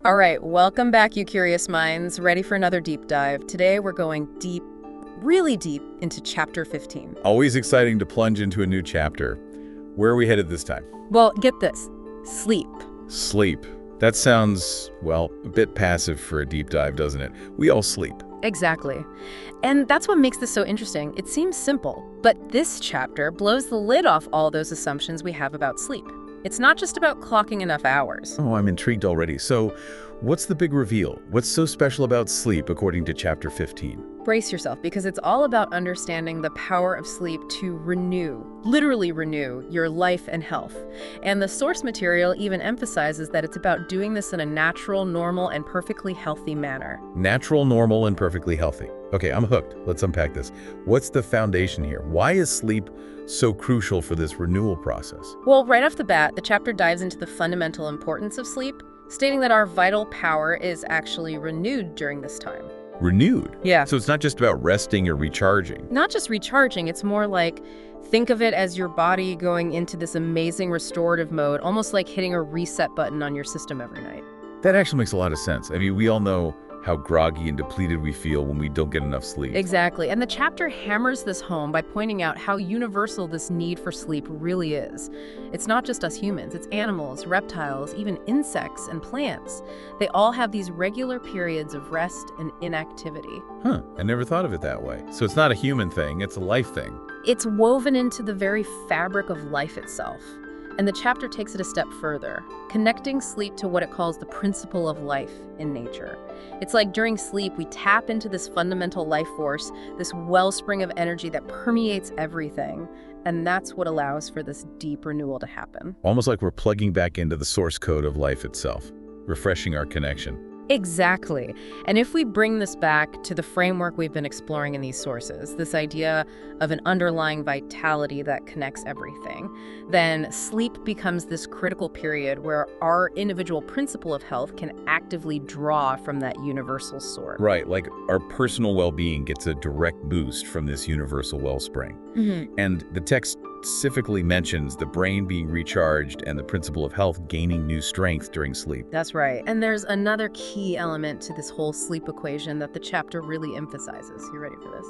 All right, welcome back, you curious minds. Ready for another deep dive. Today we're going deep, really deep, into chapter 15. Always exciting to plunge into a new chapter. Where are we headed this time? Well, get this. Sleep. Sleep. That sounds, well, a bit passive for a deep dive, doesn't it? We all sleep. Exactly. And that's what makes this so interesting. It seems simple, but this chapter blows the lid off all those assumptions we have about sleep. It's not just about clocking enough hours. Oh, I'm intrigued already. So, what's the big reveal? What's so special about sleep according to chapter 15? Brace yourself, because it's all about understanding the power of sleep to renew, literally renew, your life and health. And the source material even emphasizes that it's about doing this in a natural, normal, and perfectly healthy manner. Natural, normal, and perfectly healthy. Okay, I'm hooked. Let's unpack this. What's the foundation here? Why is sleep so crucial for this renewal process? Well, right off the bat, the chapter dives into the fundamental importance of sleep, stating that our vital power is actually renewed during this time. Renewed? Yeah. So it's not just about resting or recharging. Not just recharging, it's more like, think of it as your body going into this amazing restorative mode, almost like hitting a reset button on your system every night. That actually makes a lot of sense. I mean, we all know how groggy and depleted we feel when we don't get enough sleep. Exactly. And the chapter hammers this home by pointing out how universal this need for sleep really is. It's not just us humans, it's animals, reptiles, even insects and plants. They all have these regular periods of rest and inactivity. Huh, I never thought of it that way. So it's not a human thing, it's a life thing. It's woven into the very fabric of life itself. And the chapter takes it a step further, connecting sleep to what it calls the principle of life in nature. It's like during sleep, we tap into this fundamental life force, this wellspring of energy that permeates everything. And that's what allows for this deep renewal to happen. Almost like we're plugging back into the source code of life itself, refreshing our connection. Exactly. And if we bring this back to the framework we've been exploring in these sources, this idea of an underlying vitality that connects everything, then sleep becomes this critical period where our individual principle of health can actively draw from that universal source. Right, like our personal well-being gets a direct boost from this universal wellspring. And the text specifically mentions the brain being recharged and the principle of health gaining new strength during sleep. That's right. And there's another key element to this whole sleep equation that the chapter really emphasizes. You ready for this?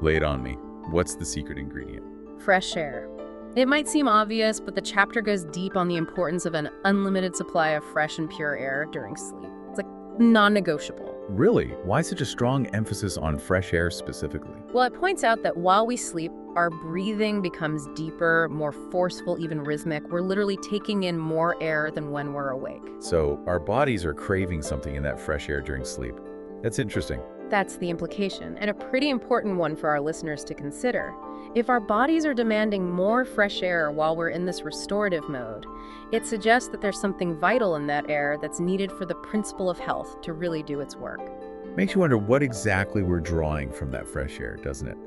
Lay it on me. What's the secret ingredient? Fresh air. It might seem obvious, but the chapter goes deep on the importance of an unlimited supply of fresh and pure air during sleep. It's like non-negotiable. Really? Why such a strong emphasis on fresh air specifically? Well, it points out that while we sleep, our breathing becomes deeper, more forceful, even rhythmic. We're literally taking in more air than when we're awake. So our bodies are craving something in that fresh air during sleep. That's interesting. That's the implication, and a pretty important one for our listeners to consider. If our bodies are demanding more fresh air while we're in this restorative mode, it suggests that there's something vital in that air that's needed for the principle of health to really do its work. Makes you wonder what exactly we're drawing from that fresh air, doesn't it?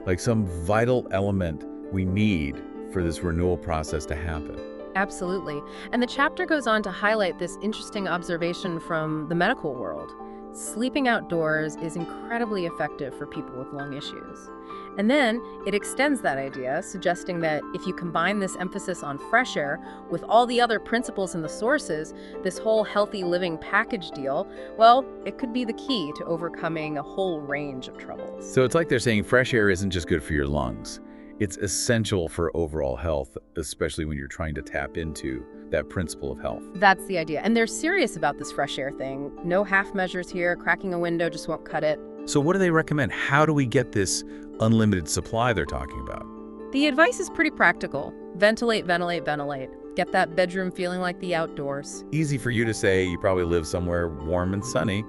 Like some vital element we need for this renewal process to happen. Absolutely. And the chapter goes on to highlight this interesting observation from the medical world. Sleeping outdoors is incredibly effective for people with lung issues. And then it extends that idea, suggesting that if you combine this emphasis on fresh air with all the other principles in the sources, this whole healthy living package deal, well, it could be the key to overcoming a whole range of troubles. So it's like they're saying fresh air isn't just good for your lungs. It's essential for overall health, especially when you're trying to tap into that principle of health. That's the idea. And they're serious about this fresh air thing. No half measures here. Cracking a window just won't cut it. So what do they recommend? How do we get this unlimited supply they're talking about? The advice is pretty practical. Ventilate, ventilate, ventilate. Get that bedroom feeling like the outdoors. Easy for you to say. You probably live somewhere warm and sunny.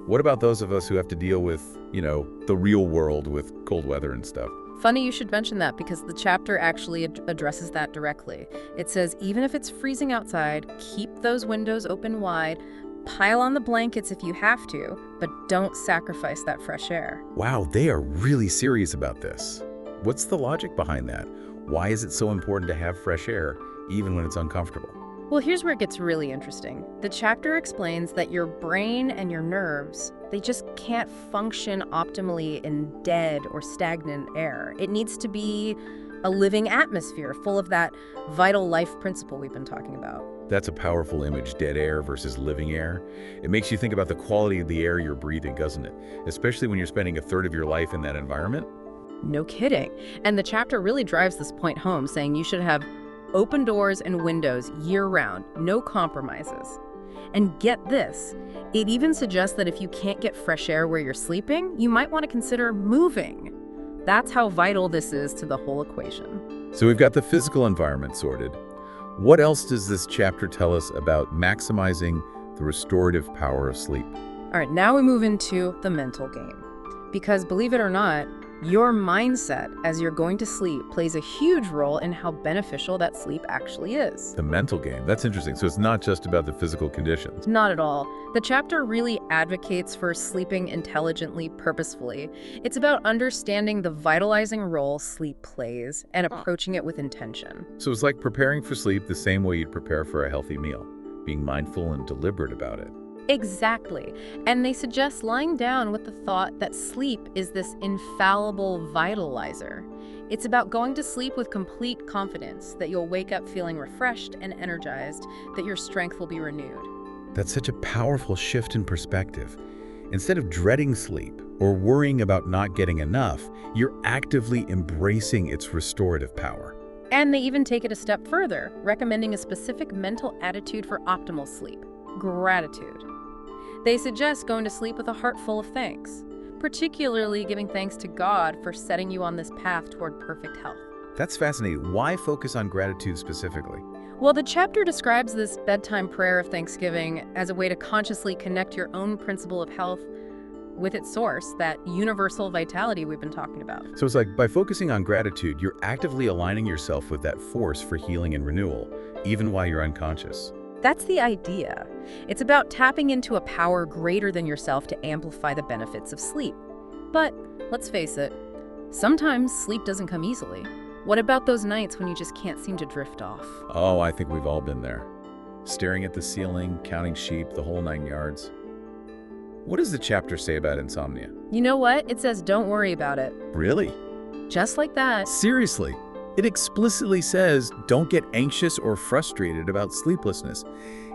What about those of us who have to deal with, the real world with cold weather and stuff? Funny you should mention that, because the chapter actually addresses that directly. It says even if it's freezing outside, keep those windows open wide, pile on the blankets if you have to, but don't sacrifice that fresh air. Wow, they are really serious about this. What's the logic behind that? Why is it so important to have fresh air, even when it's uncomfortable? Well, here's where it gets really interesting. The chapter explains that your brain and your nerves, they just can't function optimally in dead or stagnant air. It needs to be a living atmosphere full of that vital life principle we've been talking about. That's a powerful image, dead air versus living air. It makes you think about the quality of the air you're breathing, doesn't it? Especially when you're spending a third of your life in that environment. No kidding. And the chapter really drives this point home, saying you should have open doors and windows year-round, no compromises. And get this, it even suggests that if you can't get fresh air where you're sleeping, you might want to consider moving. That's how vital this is to the whole equation. So we've got the physical environment sorted. What else does this chapter tell us about maximizing the restorative power of sleep? All right, now we move into the mental game. Because believe it or not, your mindset as you're going to sleep plays a huge role in how beneficial that sleep actually is. The mental game, that's interesting. So it's not just about the physical conditions. Not at all. The chapter really advocates for sleeping intelligently, purposefully. It's about understanding the vitalizing role sleep plays and approaching it with intention. So it's like preparing for sleep the same way you'd prepare for a healthy meal, being mindful and deliberate about it. Exactly. And they suggest lying down with the thought that sleep is this infallible vitalizer. It's about going to sleep with complete confidence that you'll wake up feeling refreshed and energized, that your strength will be renewed. That's such a powerful shift in perspective. Instead of dreading sleep or worrying about not getting enough, you're actively embracing its restorative power. And they even take it a step further, recommending a specific mental attitude for optimal sleep: gratitude. They suggest going to sleep with a heart full of thanks, particularly giving thanks to God for setting you on this path toward perfect health. That's fascinating. Why focus on gratitude specifically? Well, the chapter describes this bedtime prayer of Thanksgiving as a way to consciously connect your own principle of health with its source, that universal vitality we've been talking about. So it's like by focusing on gratitude, you're actively aligning yourself with that force for healing and renewal, even while you're unconscious. That's the idea. It's about tapping into a power greater than yourself to amplify the benefits of sleep. But let's face it, sometimes sleep doesn't come easily. What about those nights when you just can't seem to drift off? Oh, I think we've all been there. Staring at the ceiling, counting sheep, the whole 9 yards. What does the chapter say about insomnia? You know what? It says don't worry about it. Really? Just like that. Seriously? It explicitly says don't get anxious or frustrated about sleeplessness.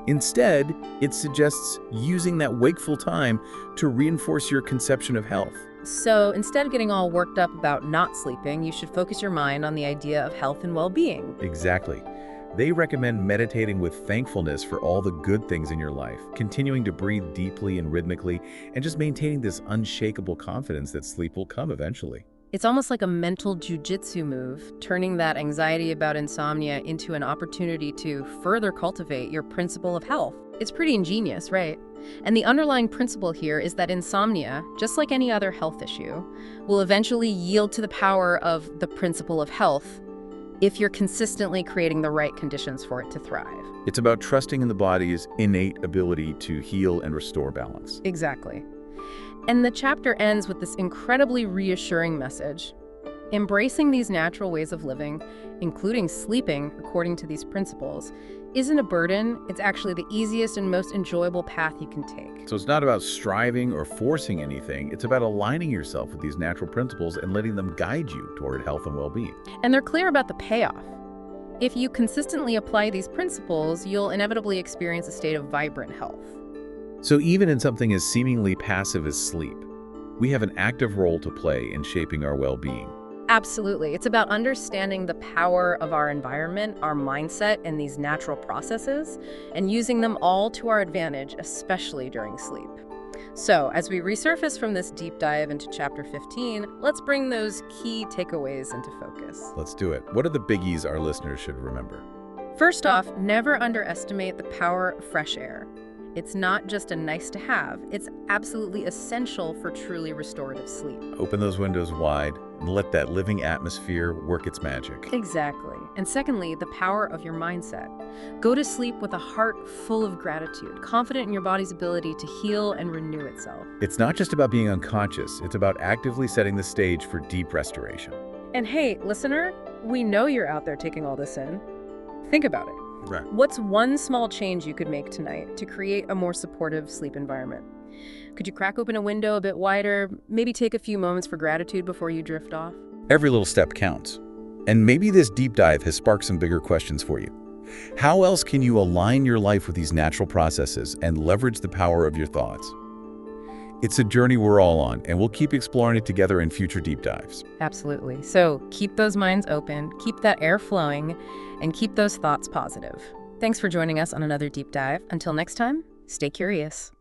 Instead, it suggests using that wakeful time to reinforce your conception of health. So instead of getting all worked up about not sleeping, you should focus your mind on the idea of health and well-being. Exactly. They recommend meditating with thankfulness for all the good things in your life, continuing to breathe deeply and rhythmically, and just maintaining this unshakable confidence that sleep will come eventually. It's almost like a mental jujitsu move, turning that anxiety about insomnia into an opportunity to further cultivate your principle of health. It's pretty ingenious, right? And the underlying principle here is that insomnia, just like any other health issue, will eventually yield to the power of the principle of health if you're consistently creating the right conditions for it to thrive. It's about trusting in the body's innate ability to heal and restore balance. Exactly. And the chapter ends with this incredibly reassuring message. Embracing these natural ways of living, including sleeping according to these principles, isn't a burden. It's actually the easiest and most enjoyable path you can take. So it's not about striving or forcing anything. It's about aligning yourself with these natural principles and letting them guide you toward health and well-being. And they're clear about the payoff. If you consistently apply these principles, you'll inevitably experience a state of vibrant health. So even in something as seemingly passive as sleep, we have an active role to play in shaping our well-being. Absolutely. It's about understanding the power of our environment, our mindset, and these natural processes, and using them all to our advantage, especially during sleep. So, as we resurface from this deep dive into Chapter 15, let's bring those key takeaways into focus. Let's do it. What are the biggies our listeners should remember? First off, never underestimate the power of fresh air. It's not just a nice to have, it's absolutely essential for truly restorative sleep. Open those windows wide and let that living atmosphere work its magic. Exactly. And secondly, the power of your mindset. Go to sleep with a heart full of gratitude, confident in your body's ability to heal and renew itself. It's not just about being unconscious, it's about actively setting the stage for deep restoration. And hey, listener, we know you're out there taking all this in. Think about it. Right. What's one small change you could make tonight to create a more supportive sleep environment? Could you crack open a window a bit wider, maybe take a few moments for gratitude before you drift off? Every little step counts. And maybe this deep dive has sparked some bigger questions for you. How else can you align your life with these natural processes and leverage the power of your thoughts? It's a journey we're all on, and we'll keep exploring it together in future deep dives. Absolutely. So keep those minds open, keep that air flowing, and keep those thoughts positive. Thanks for joining us on another deep dive. Until next time, stay curious.